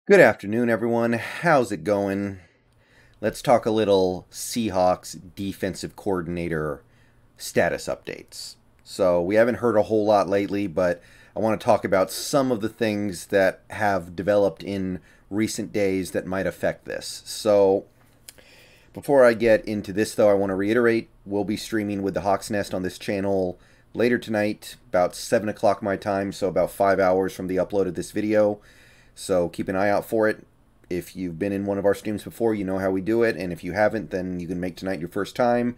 Good afternoon, everyone. How's it going? Let's talk a little Seahawks defensive coordinator status updates. So, we haven't heard a whole lot lately, but I want to talk about some of the things that have developed in recent days that might affect this. So, before I get into this, though, I want to reiterate we'll be streaming with the Hawk's Nest on this channel later tonight, about 7 o'clock my time, so about 5 hours from the upload of this video. So keep an eye out for it. If you've been in one of our streams before, you know how we do it. And if you haven't, then you can make tonight your first time.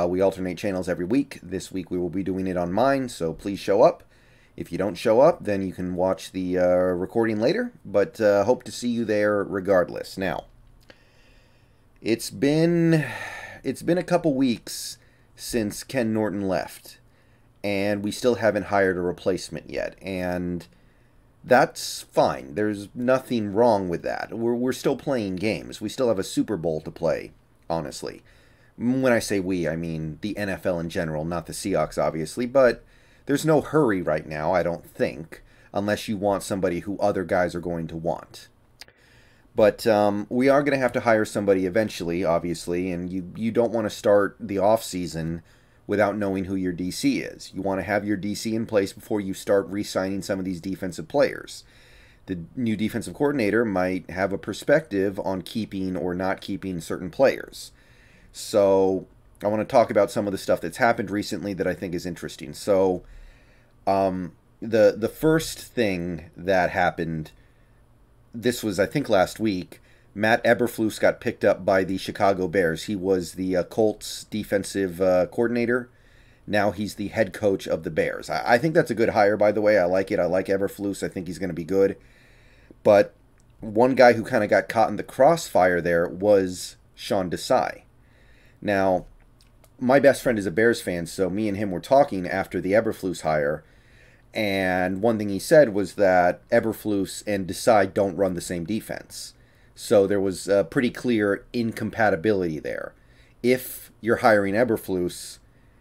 We alternate channels every week. This week we will be doing it on mine, so please show up. If you don't show up, then you can watch the recording later. But hope to see you there regardless. Now, it's been a couple weeks since Ken Norton left. And we still haven't hired a replacement yet. And that's fine. There's nothing wrong with that. We're still playing games. We still have a Super Bowl to play, honestly. When I say we, I mean the NFL in general, not the Seahawks, obviously. But there's no hurry right now, I don't think, unless you want somebody who other guys are going to want. But we are going to have to hire somebody eventually, obviously, and you don't want to start the offseason without knowing who your DC is. You want to have your DC in place before you start re-signing some of these defensive players. The new defensive coordinator might have a perspective on keeping or not keeping certain players. So I want to talk about some of the stuff that's happened recently that I think is interesting. So the first thing that happened, this was I think last week, Matt Eberflus got picked up by the Chicago Bears. He was the Colts defensive coordinator. Now he's the head coach of the Bears. I think that's a good hire, by the way. I like it. I like Eberflus. I think he's going to be good. But one guy who kind of got caught in the crossfire there was Sean Desai. Now, my best friend is a Bears fan, so me and him were talking after the Eberflus hire. And one thing he said was that Eberflus and Desai don't run the same defense. So there was a pretty clear incompatibility there. If you're hiring Eberflus,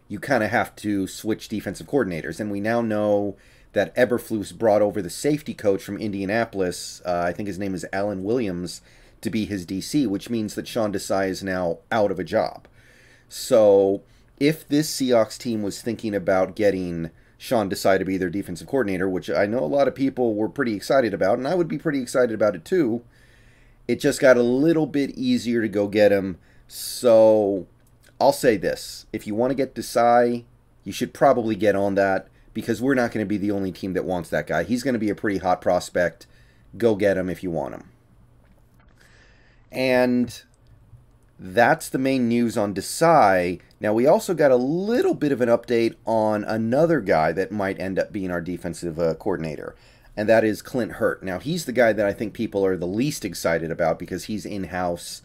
you kind of have to switch defensive coordinators. And we now know that Eberflus brought over the safety coach from Indianapolis, I think his name is Alan Williams, to be his DC, which means that Sean Desai is now out of a job. So if this Seahawks team was thinking about getting Sean Desai to be their defensive coordinator, which I know a lot of people were pretty excited about, and I would be pretty excited about it too, it just got a little bit easier to go get him. So I'll say this. If you want to get Desai, you should probably get on that because we're not going to be the only team that wants that guy. He's going to be a pretty hot prospect. Go get him if you want him. And that's the main news on Desai. Now, we also got a little bit of an update on another guy that might end up being our defensive coordinator. And that is Clint Hurtt. Now, he's the guy that I think people are the least excited about because he's in-house.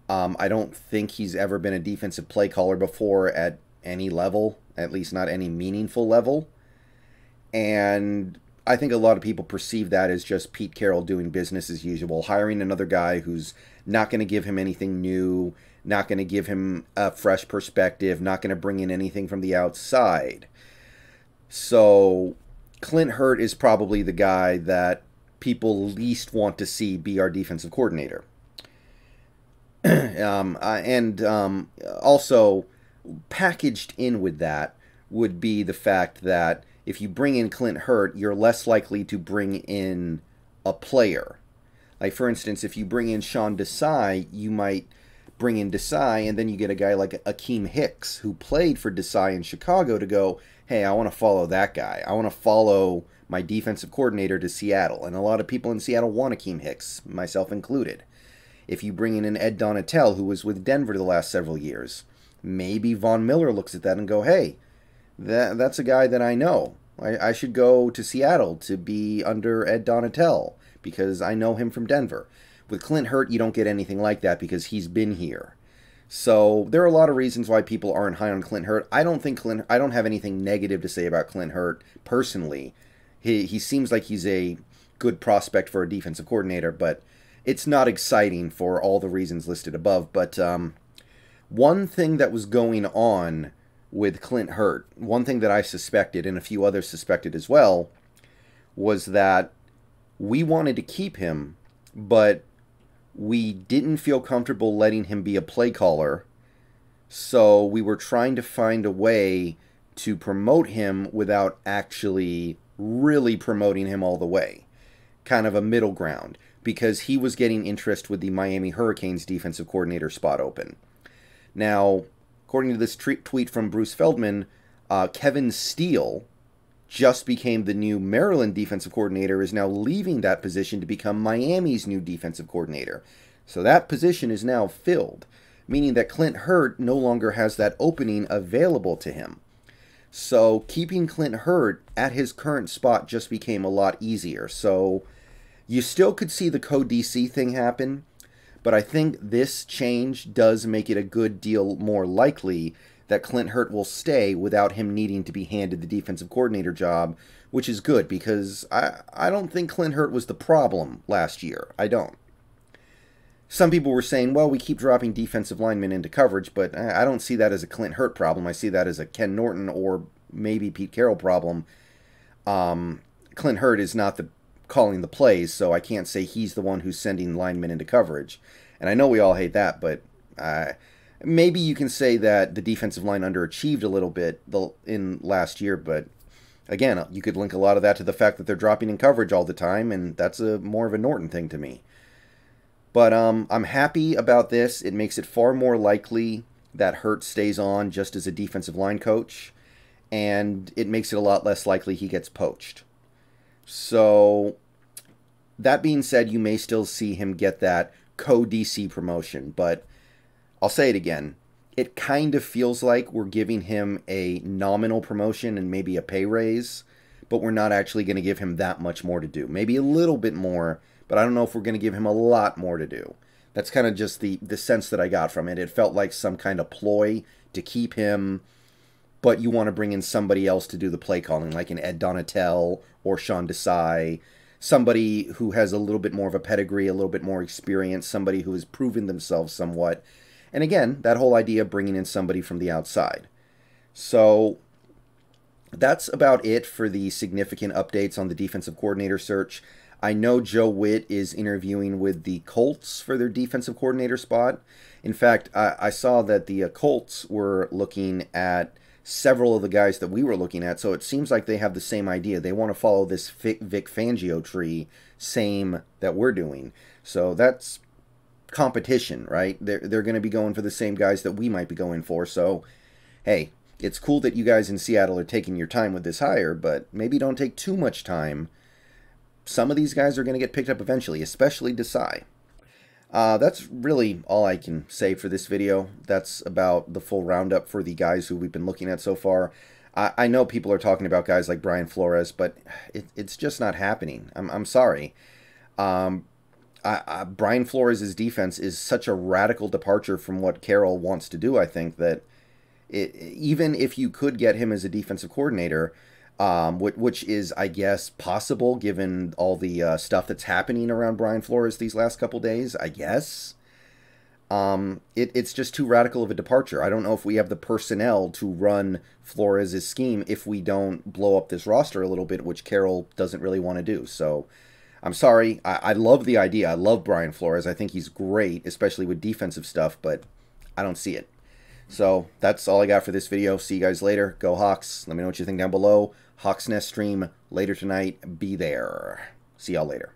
I don't think he's ever been a defensive play caller before at any level, at least not any meaningful level. And I think a lot of people perceive that as just Pete Carroll doing business as usual, hiring another guy who's not going to give him anything new, not going to give him a fresh perspective, not going to bring in anything from the outside. So Clint Hurtt is probably the guy that people least want to see be our defensive coordinator. Also, packaged in with that would be the fact that if you bring in Clint Hurtt, you're less likely to bring in a player. Like, for instance, if you bring in Sean Desai, you might bring in Desai, and then you get a guy like Akeem Hicks, who played for Desai in Chicago, to go, hey, I want to follow that guy. I want to follow my defensive coordinator to Seattle. And a lot of people in Seattle want Akeem Hicks, myself included. If you bring in an Ed Donatel, who was with Denver the last several years, maybe Von Miller looks at that and go, hey, that's a guy that I know. I should go to Seattle to be under Ed Donatel because I know him from Denver. With Clint Hurtt, you don't get anything like that because he's been here. So there are a lot of reasons why people aren't high on Clint Hurtt. I don't have anything negative to say about Clint Hurtt personally. He seems like he's a good prospect for a defensive coordinator, but it's not exciting for all the reasons listed above. But one thing that was going on with Clint Hurtt, one thing that I suspected and a few others suspected as well, was that we wanted to keep him but we didn't feel comfortable letting him be a play caller, so we were trying to find a way to promote him without actually really promoting him all the way. Kind of a middle ground, because he was getting interest with the Miami Hurricanes defensive coordinator spot open. Now, according to this tweet from Bruce Feldman, Kevin Steele just became the new Maryland defensive coordinator, is now leaving that position to become Miami's new defensive coordinator. So that position is now filled, meaning that Clint Hurtt no longer has that opening available to him. So keeping Clint Hurtt at his current spot just became a lot easier. So you still could see the co-DC thing happen, but I think this change does make it a good deal more likely that Clint Hurtt will stay without him needing to be handed the defensive coordinator job, which is good, because I don't think Clint Hurtt was the problem last year. I don't. Some people were saying, well, we keep dropping defensive linemen into coverage, but I don't see that as a Clint Hurtt problem. I see that as a Ken Norton or maybe Pete Carroll problem. Clint Hurtt is not the calling the plays, so I can't say he's the one who's sending linemen into coverage. And I know we all hate that, but maybe you can say that the defensive line underachieved a little bit in last year, but again, you could link a lot of that to the fact that they're dropping in coverage all the time, and that's more of a Norton thing to me. But I'm happy about this. It makes it far more likely that Hurtt stays on just as a defensive line coach, and it makes it a lot less likely he gets poached. So, that being said, you may still see him get that co-DC promotion, but I'll say it again. It kind of feels like we're giving him a nominal promotion and maybe a pay raise, but we're not actually going to give him that much more to do. Maybe a little bit more, but I don't know if we're going to give him a lot more to do. That's kind of just the sense that I got from it. It felt like some kind of ploy to keep him, but you want to bring in somebody else to do the play calling, like an Ed Donatel or Sean Desai, somebody who has a little bit more of a pedigree, a little bit more experience, somebody who has proven themselves somewhat. And again, that whole idea of bringing in somebody from the outside. So that's about it for the significant updates on the defensive coordinator search. I know Joe Witt is interviewing with the Colts for their defensive coordinator spot. In fact, I saw that the Colts were looking at several of the guys that we were looking at, so it seems like they have the same idea. They want to follow this Vic Fangio tree, same that we're doing. So that's competition, right? They're going to be going for the same guys that we might be going for. So, hey, it's cool that you guys in Seattle are taking your time with this hire, but maybe don't take too much time. Some of these guys are going to get picked up eventually, especially Desai. That's really all I can say for this video. That's about the full roundup for the guys who we've been looking at so far. I know people are talking about guys like Brian Flores, but it's just not happening. I'm sorry. Brian Flores' defense is such a radical departure from what Carroll wants to do, I think, that even if you could get him as a defensive coordinator, which is, I guess, possible given all the stuff that's happening around Brian Flores these last couple days, I guess. It's just too radical of a departure. I don't know if we have the personnel to run Flores' scheme if we don't blow up this roster a little bit, which Carroll doesn't really want to do. So, I'm sorry. I love the idea. I love Brian Flores. I think he's great, especially with defensive stuff, but I don't see it. So, that's all I got for this video. See you guys later. Go Hawks. Let me know what you think down below. Hawks Nest stream later tonight. Be there. See y'all later.